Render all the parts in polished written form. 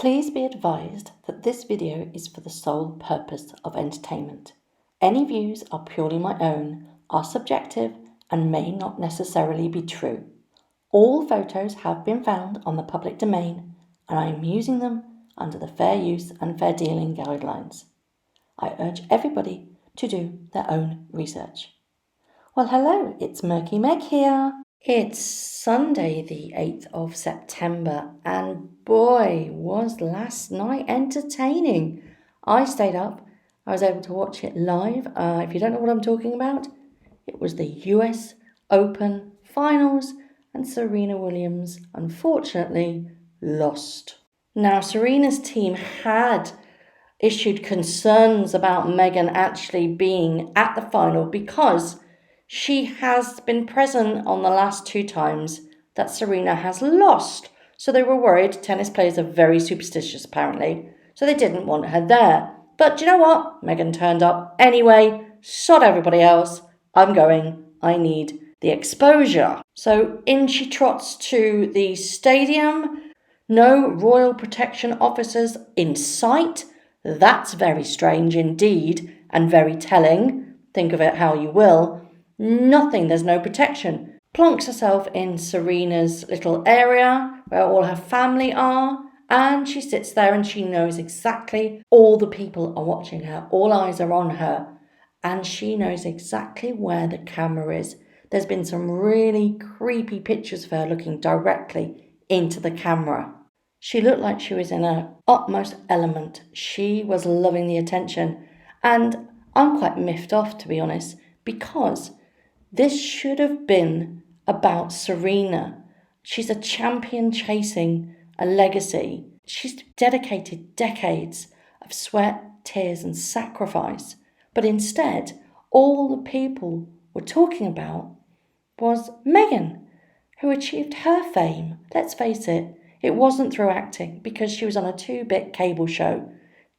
Please be advised that this video is for the sole purpose of entertainment. Any views are purely my own, are subjective, and may not necessarily be true. All photos have been found on the public domain, and I am using them under the fair use and fair dealing guidelines. I urge everybody to do their own research. Well, hello, it's Murky Meg here. It's Sunday the 8th of September, and boy, was last night entertaining. I stayed up. I was able to watch it live. If you don't know what I'm talking about, it was the US Open Finals, and Serena Williams, unfortunately, lost. Now, Serena's team had issued concerns about Meghan actually being at the final because she has been present on the last two times that Serena has lost. So they were worried. Tennis players are very superstitious, apparently. So they didn't want her there. But do you know what? Meghan turned up anyway. Sod everybody else. I'm going. I need the exposure. So in she trots to the stadium. No royal protection officers in sight. That's very strange indeed and very telling. Think of it how you will. Nothing, there's no protection. Plonks herself in Serena's little area where all her family are, and she sits there and she knows exactly all the people are watching her, all eyes are on her, and she knows exactly where the camera is. There's been some really creepy pictures of her looking directly into the camera. She looked like she was in her utmost element. She was loving the attention, and I'm quite miffed off, to be honest, because this should have been about Serena. She's a champion chasing a legacy. She's dedicated decades of sweat, tears and sacrifice. But instead, all the people were talking about was Meghan, who achieved her fame. Let's face it, it wasn't through acting because she was on a 2-bit cable show.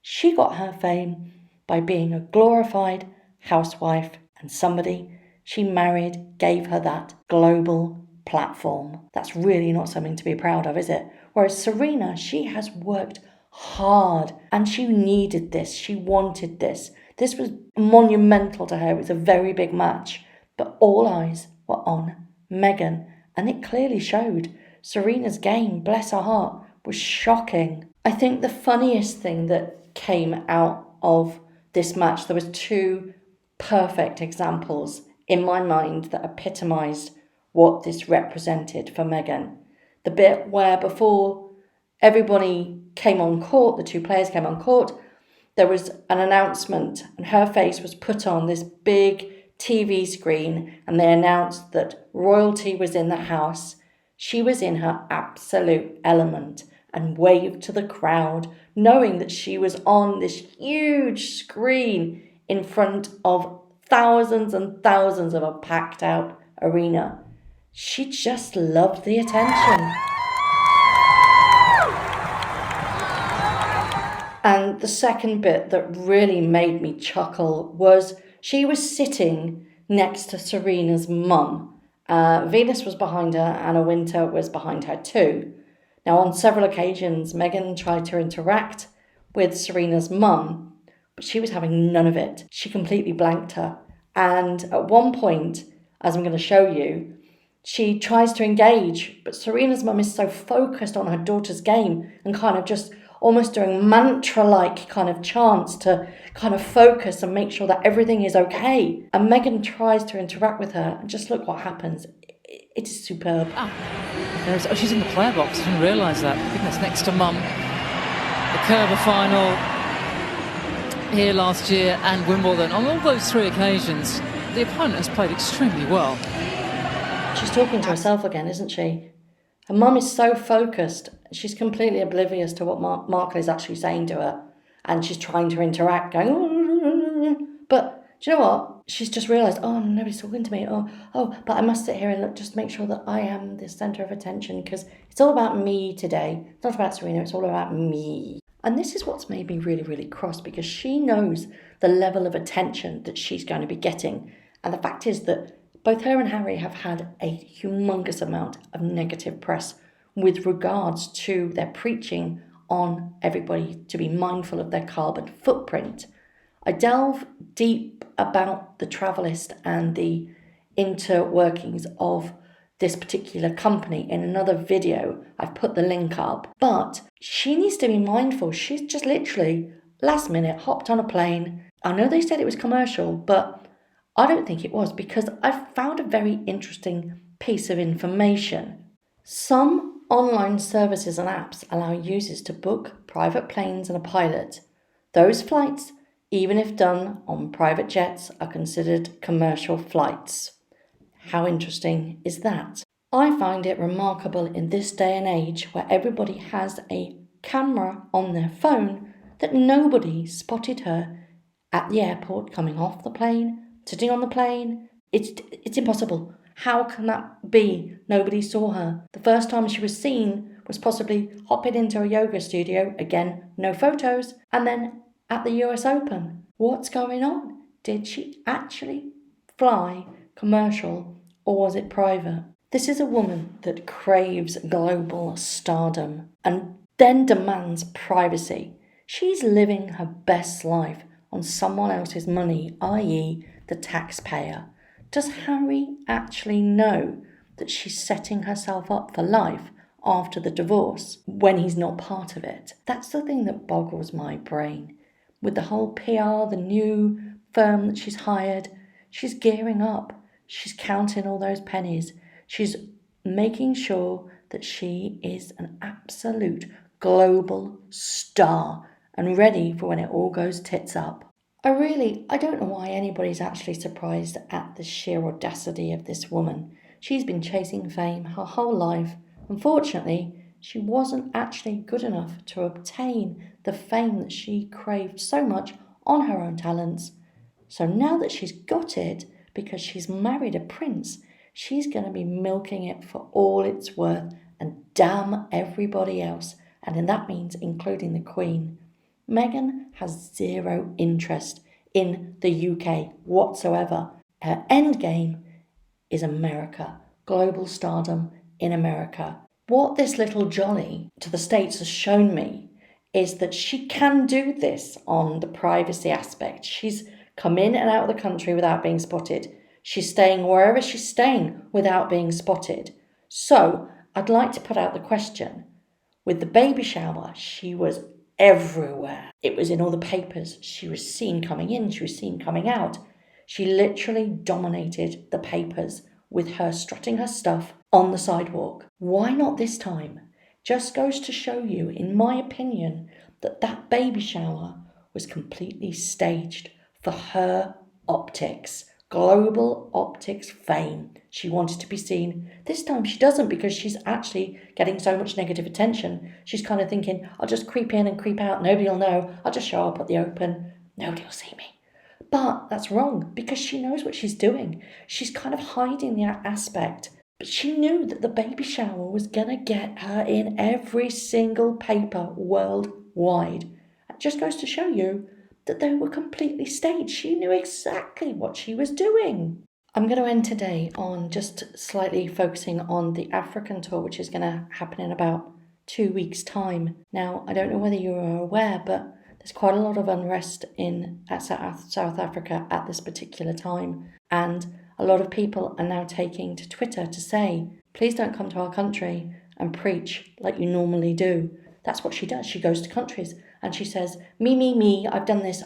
She got her fame by being a glorified housewife, and somebody she married gave her that global platform. That's really not something to be proud of, is it? Whereas Serena, she has worked hard and she needed this. She wanted this. This was monumental to her. It was a very big match. But all eyes were on Meghan, and it clearly showed. Serena's game, bless her heart, was shocking. I think the funniest thing that came out of this match, there was two perfect examples in my mind that epitomised what this represented for Meghan. The bit where before everybody came on court, the two players came on court, there was an announcement and her face was put on this big TV screen and they announced that royalty was in the house. She was in her absolute element and waved to the crowd, knowing that she was on this huge screen in front of thousands and thousands of a packed out arena. She just loved the attention. And the second bit that really made me chuckle was she was sitting next to Serena's mum. Venus was behind her, Anna Wintour was behind her too. Now, on several occasions, Meghan tried to interact with Serena's mum, but she was having none of it. She completely blanked her. And at one point, as I'm going to show you, she tries to engage, but Serena's mum is so focused on her daughter's game and kind of just almost doing mantra-like kind of chants to kind of focus and make sure that everything is okay. And Meghan tries to interact with her, and just look what happens. It is superb. She's in the player box. I didn't realise that. I think that's next to Mum. The Kerber final here last year and Wimbledon. On all those three occasions, the opponent has played extremely well. She's talking to herself again, isn't she? Her mum is so focused, she's completely oblivious to what Markle is actually saying to her. And she's trying to interact, going, but do you know what? She's just realised, oh, nobody's talking to me. Oh, but I must sit here and look, just make sure that I am the centre of attention because it's all about me today. It's not about Serena, it's all about me. And this is what's made me really, really cross because she knows the level of attention that she's going to be getting. And the fact is that both her and Harry have had a humongous amount of negative press with regards to their preaching on everybody to be mindful of their carbon footprint. I delve deep about the Travelist and the interworkings of this particular company in another video. I've put the link up, but she needs to be mindful. She's just literally last minute hopped on a plane. I know they said it was commercial, but I don't think it was, because I found a very interesting piece of information. Some online services and apps allow users to book private planes and a pilot. Those flights, even if done on private jets, are considered commercial flights. How interesting is that? I find it remarkable in this day and age where everybody has a camera on their phone that nobody spotted her at the airport, coming off the plane, sitting on the plane. It's impossible. How can that be? Nobody saw her. The first time she was seen was possibly hopping into a yoga studio, again, no photos, and then at the US Open. What's going on? Did she actually fly commercial, or was it private? This is a woman that craves global stardom and then demands privacy. She's living her best life on someone else's money, i.e. the taxpayer. Does Harry actually know that she's setting herself up for life after the divorce when he's not part of it? That's the thing that boggles my brain. With the whole PR, the new firm that she's hired, she's gearing up. She's counting all those pennies. She's making sure that she is an absolute global star and ready for when it all goes tits up. I don't know why anybody's actually surprised at the sheer audacity of this woman. She's been chasing fame her whole life. Unfortunately, she wasn't actually good enough to obtain the fame that she craved so much on her own talents. So now that she's got it, because she's married a prince, she's going to be milking it for all it's worth and damn everybody else. And that means including the Queen. Meghan has zero interest in the UK whatsoever. Her end game is America, global stardom in America. What this little Johnny to the States has shown me is that she can do this on the privacy aspect. She's come in and out of the country without being spotted. She's staying wherever she's staying without being spotted. So I'd like to put out the question. With the baby shower, she was everywhere. It was in all the papers. She was seen coming in, she was seen coming out. She literally dominated the papers with her strutting her stuff on the sidewalk. Why not this time? Just goes to show you, in my opinion, that baby shower was completely staged for her optics. Global optics fame. She wanted to be seen. This time she doesn't, because she's actually getting so much negative attention. She's kind of thinking, I'll just creep in and creep out. Nobody will know. I'll just show up at the Open. Nobody will see me. But that's wrong, because she knows what she's doing. She's kind of hiding that aspect. But she knew that the baby shower was going to get her in every single paper worldwide. It just goes to show you that they were completely staged. She knew exactly what she was doing. I'm going to end today on just slightly focusing on the African tour, which is going to happen in about 2 weeks' time. Now, I don't know whether you are aware, but there's quite a lot of unrest in South Africa at this particular time. And a lot of people are now taking to Twitter to say, please don't come to our country and preach like you normally do. That's what she does. She goes to countries and she says, me, I've done this,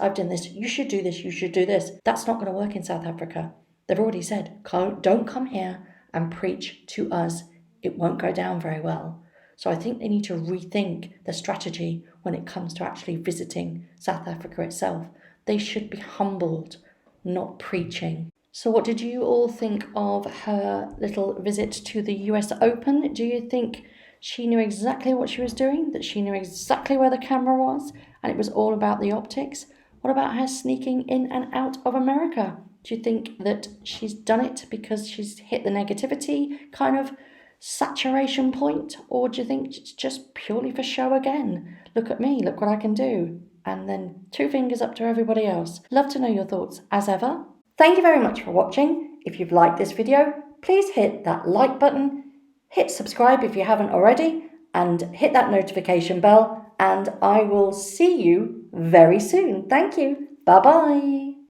you should do this, you should do this. That's not going to work in South Africa. They've already said, don't come here and preach to us. It won't go down very well. So I think they need to rethink their strategy when it comes to actually visiting South Africa itself. They should be humbled, not preaching. So what did you all think of her little visit to the US Open? Do you think she knew exactly what she was doing, that she knew exactly where the camera was, and it was all about the optics? What about her sneaking in and out of America? Do you think that she's done it because she's hit the negativity kind of saturation point? Or do you think it's just purely for show again? Look at me, look what I can do. And then 2 fingers up to everybody else. Love to know your thoughts as ever. Thank you very much for watching. If you've liked this video, please hit that like button, hit subscribe if you haven't already, and hit that notification bell, and I will see you very soon. Thank you. Bye-bye.